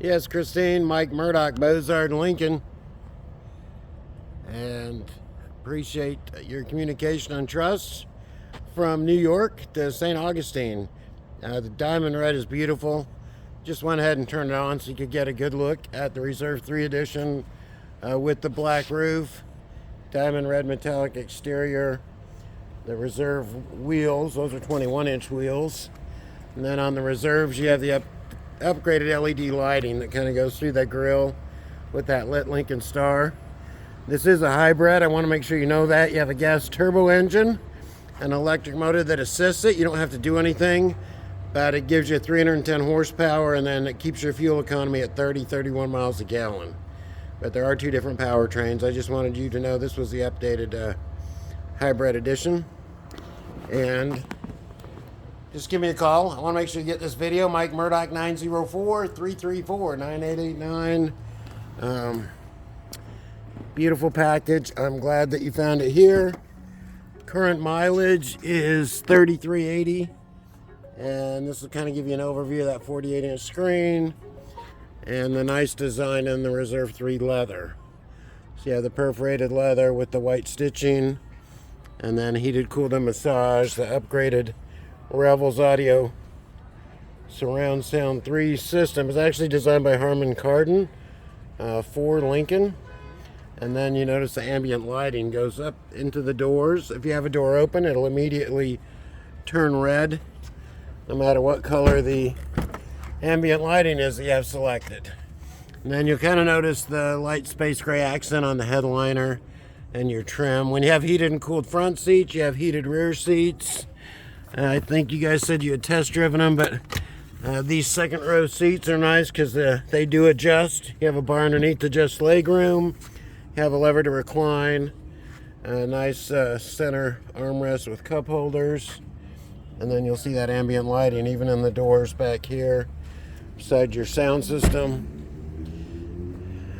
Yes, Christine, Mike Murdock, Bozard, and Lincoln. And appreciate your communication and trust from New York to St. Augustine. The diamond red is beautiful. Just went ahead and turned it on so you could get a good look at the Reserve 3 edition with the black roof, diamond red metallic exterior, the Reserve wheels. Those are 21-inch wheels. And then on the Reserves, you have the upgraded LED lighting that kind of goes through that grille with that lit Lincoln star. This is a hybrid. I want to make sure you know that. You have a gas turbo engine, an electric motor that assists it. You don't have to do anything, but it gives you 310 horsepower, and then it keeps your fuel economy at 31 miles a gallon. But there are two different powertrains. I just wanted you to know this was the updated hybrid edition. And just give me a call. I want to make sure you get this video. Mike Murdock, 904-334-9889. Beautiful package. I'm glad that you found it here. Current mileage is 3380. And this will kind of give you an overview of that 48-inch screen and the nice design in the Reserve 3 leather. So you have the perforated leather with the white stitching, and then heated, cooled, and massage, the upgraded Revels audio surround sound 3 system. Is actually designed by Harman Kardon for Lincoln. And then you notice the ambient lighting goes up into the doors. If you have a door open, it'll immediately turn red, no matter what color the ambient lighting is that you have selected. And then you'll kind of notice the light space gray accent on the headliner and your trim. When you have heated and cooled front seats, you have heated rear seats. I think you guys said you had test driven them, but these second row seats are nice because they do adjust. You have a bar underneath to adjust leg room. You have a lever to recline. A nice center armrest with cup holders. And then you'll see that ambient lighting even in the doors back here beside your sound system.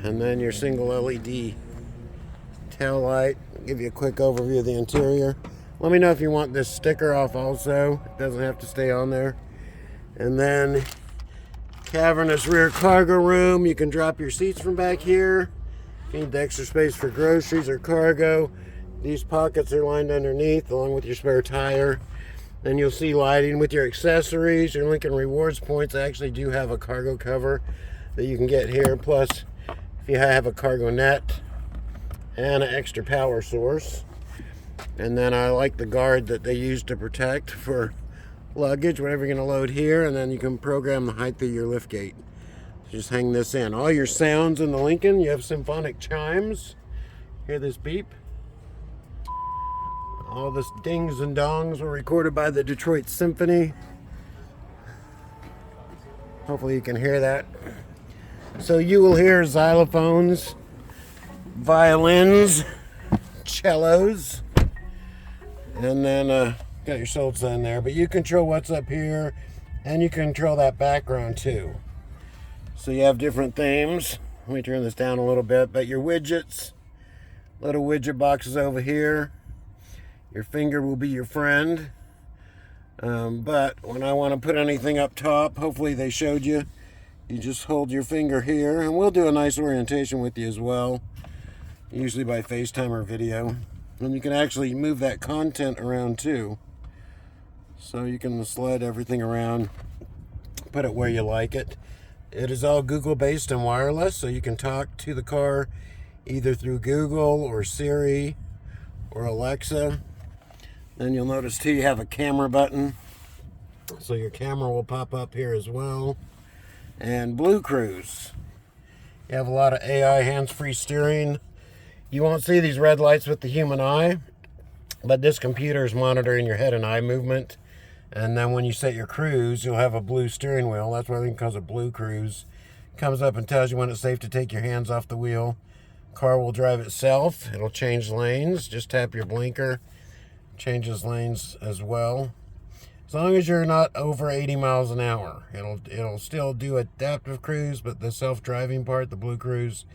And then your single LED tail light. Give you a quick overview of the interior. Let me know if you want this sticker off also. It doesn't have to stay on there. And then cavernous rear cargo room. You can drop your seats from back here. If you need the extra space for groceries or cargo. These pockets are lined underneath along with your spare tire. Then you'll see lighting with your accessories, your Lincoln Rewards points. I actually do have a cargo cover that you can get here. Plus, if you have a cargo net and an extra power source. And then I like the guard that they use to protect for luggage, whatever you're going to load here. And then you can program the height of your lift gate. So just hang this in. All your sounds in the Lincoln, you have symphonic chimes. Hear this beep? All the dings and dongs were recorded by the Detroit Symphony. Hopefully you can hear that. So you will hear xylophones, violins, cellos, and then got your Solza in there. But you control what's up here, and you control that background too. So you have different themes. Let me turn this down a little bit. But your widgets, little widget boxes over here. Your finger will be your friend. But when I want to put anything up top, hopefully they showed you, you just hold your finger here, and we'll do a nice orientation with you as well, usually by FaceTime or video. And you can actually move that content around too. So you can slide everything around, put it where you like it. It is all Google based and wireless, so you can talk to the car either through Google or Siri or Alexa. Then you'll notice too, you have a camera button. So your camera will pop up here as well. And Blue Cruise. You have a lot of AI hands-free steering. You won't see these red lights with the human eye, but this computer is monitoring your head and eye movement. And then when you set your cruise, you'll have a blue steering wheel. That's why they call it Blue Cruise. It comes up and tells you when it's safe to take your hands off the wheel. Car will drive itself. It'll change lanes. Just tap your blinker. Changes lanes as well. As long as you're not over 80 miles an hour. It'll still do adaptive cruise, but the self-driving part, the Blue Cruise,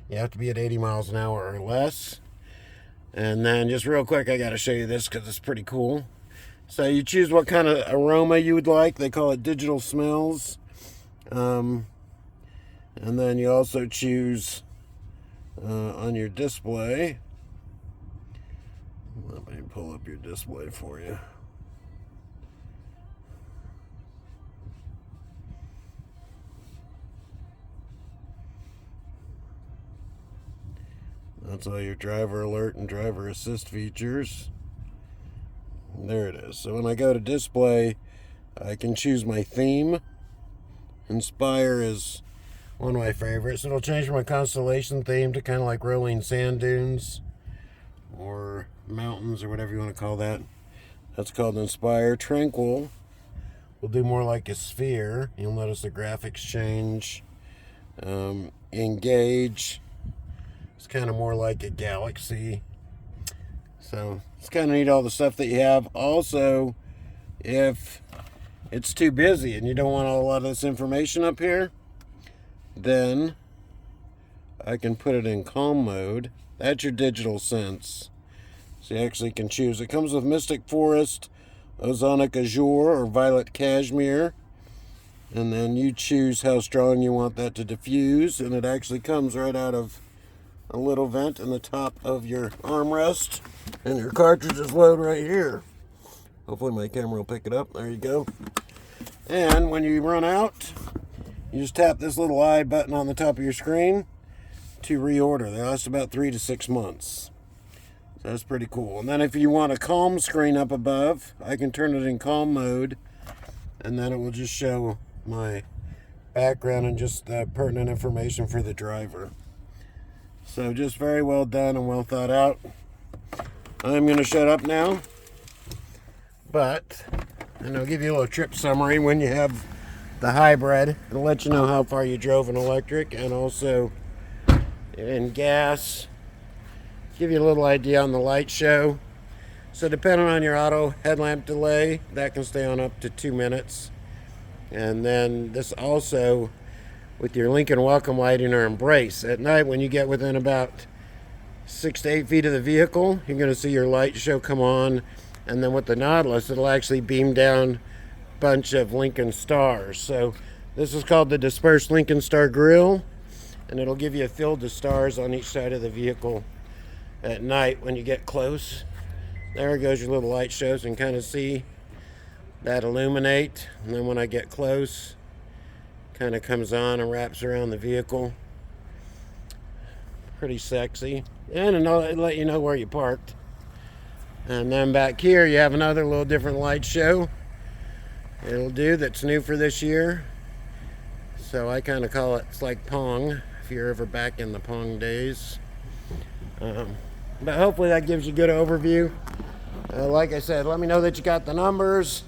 you have to be at 80 miles an hour or less. And then just real quick, I got to show you this because it's pretty cool. So you choose what kind of aroma you would like. They call it digital smells. And then you also choose on your display. Let me pull up your display for you. That's all your driver alert and driver assist features. There it is. So when I go to display, I can choose my theme. Inspire is one of my favorites. It'll change my constellation theme to kind of like rolling sand dunes or mountains or whatever you want to call that. That's called Inspire. Tranquil will do more like a sphere. You'll notice the graphics change. Engage, it's kind of more like a galaxy. So it's kind of neat, all the stuff that you have. Also, if it's too busy and you don't want a lot of this information up here, then I can put it in calm mode. That's your digital sense. So you actually can choose. It comes with Mystic Forest, Ozonic Azure, or Violet Cashmere. And then you choose how strong you want that to diffuse. And it actually comes right out of a little vent in the top of your armrest. And your cartridges load right here. Hopefully my camera will pick it up. There you go. And when you run out, you just tap this little I button on the top of your screen to reorder. They last about 3 to 6 months. So that's pretty cool. And then if you want a calm screen up above, I can turn it in calm mode. And then it will just show my background and just pertinent information for the driver. So just very well done and well thought out. I'm going to shut up now. And I'll give you a little trip summary when you have the hybrid. It'll let you know how far you drove in electric and also in gas. Give you a little idea on the light show. So depending on your auto headlamp delay, that can stay on up to 2 minutes. And then this also, with your Lincoln Welcome Lighting or Embrace, at night when you get within about 6 to 8 feet of the vehicle, you're going to see your light show come on. And then with the Nautilus, it'll actually beam down a bunch of Lincoln stars. So this is called the Dispersed Lincoln Star Grill, and it'll give you a field of stars on each side of the vehicle at night when you get close. There goes your little light shows, and kind of see that illuminate. And then when I get close, kind of comes on and wraps around the vehicle. Pretty sexy. And it'll let you know where you parked. And then back here you have another little different light show it'll do that's new for this year. So I kind of call it, it's like Pong, if you're ever back in the Pong days. But hopefully that gives you a good overview. Like I said, let me know that you got the numbers.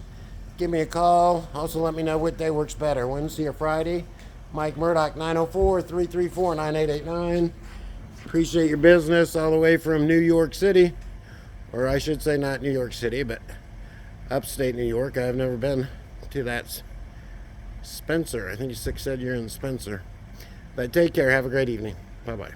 Give me a call. Also let me know what day works better, Wednesday or Friday. Mike Murdock, 904-334-9889. Appreciate your business all the way from New York City. Or I should say not New York City, but upstate New York. I've never been to that Spencer. I think you said you're in Spencer. But take care. Have a great evening. Bye-bye.